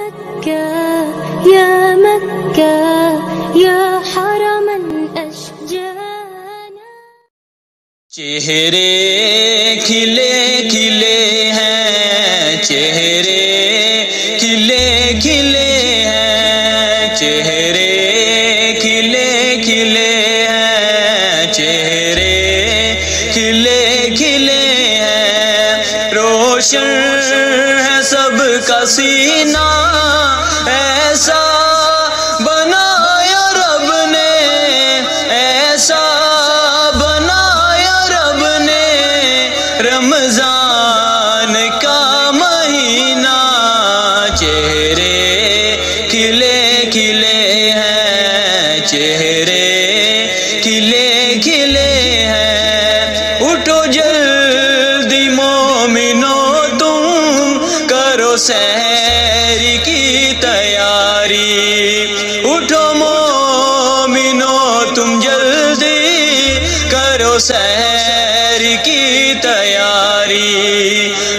مكة يا مكة يا حرم الأشجان. چہرے کھلے کھلے ہیں، چہرے کھلے کھلے ہیں، چہرے کھلے کھلے ہیں، چہرے کھلے کھلے ہیں، روشن ہے سب کا سینہ، ایسا بنایا رب نے، ایسا بنایا رب نے، رمضان کا مہینہ، چہرے کھلے کھلے ہیں، چہرے کھلے کھلے ہیں، اٹھو جلدی مومنو تم کرو سحر کی تیاری، اٹھو مومنو تم جلدی کرو سحر کی تیاری،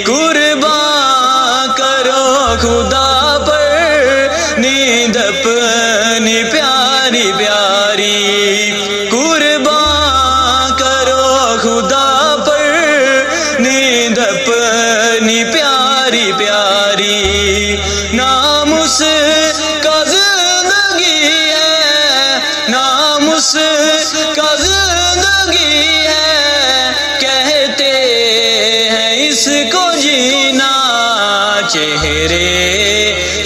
قربان کرو خدا پر نیند اپنی پیاری پیاری، قربان کرو خدا پر نیند اپنی پیاری پیاری، نام اس کا زندگی ہے، نام اس کا زندگی ہے، کہتے ہیں اس کو جینا، چہرے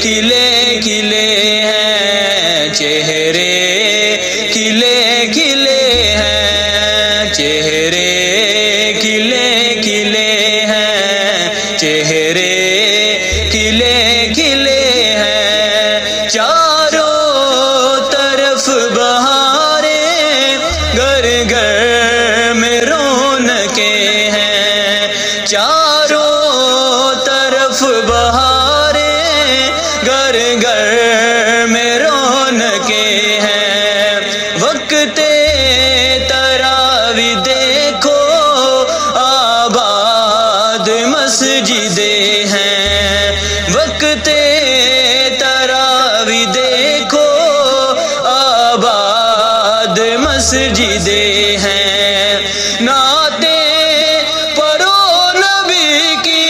کھلے کھلے ہیں، چہرے کھلے کھلے ہیں، چہرے کھلے کھلے ہیں، چہرے کھلے کھلے ہیں، چاروں طرف بہاریں، گھر گھر میں رونقیں ہیں، چاروں طرف بہاریں، گھر گھر میں رونقیں ہیں، وقت تراویح دیکھو آباد مسجدیں ہیں، وقت تراویح دیکھو آباد مسجدیں ہیں، نعتیں پڑھو نبی کی،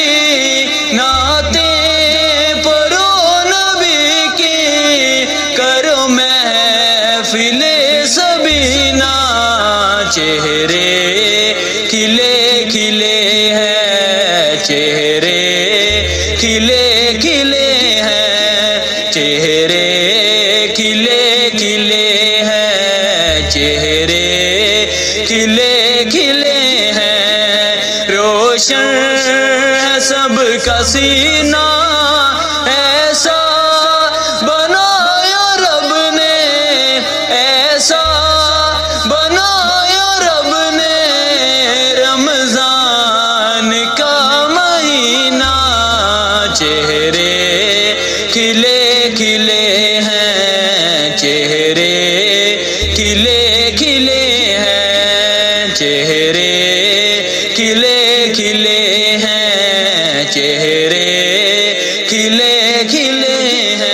نعتیں پڑھو نبی کی، کرو محفل سبینہ، چہرے کھلے کھلے ہیں، چہرے کھلے کھلے ہیں، چہرے کھلے کھلے ہیں، چہرے کھلے کھلے ہیں، روشن ہے سب کا سینہ، ایسا بنایا رب نے، ایسا بنایا رب نے، رمضان کا مہینہ، چہرے کھلے کھلے ہیں، چہرے کھلے کھلے ہیں، چہرے کھلے کھلے ہیں، چہرے کھلے کھلے ہیں۔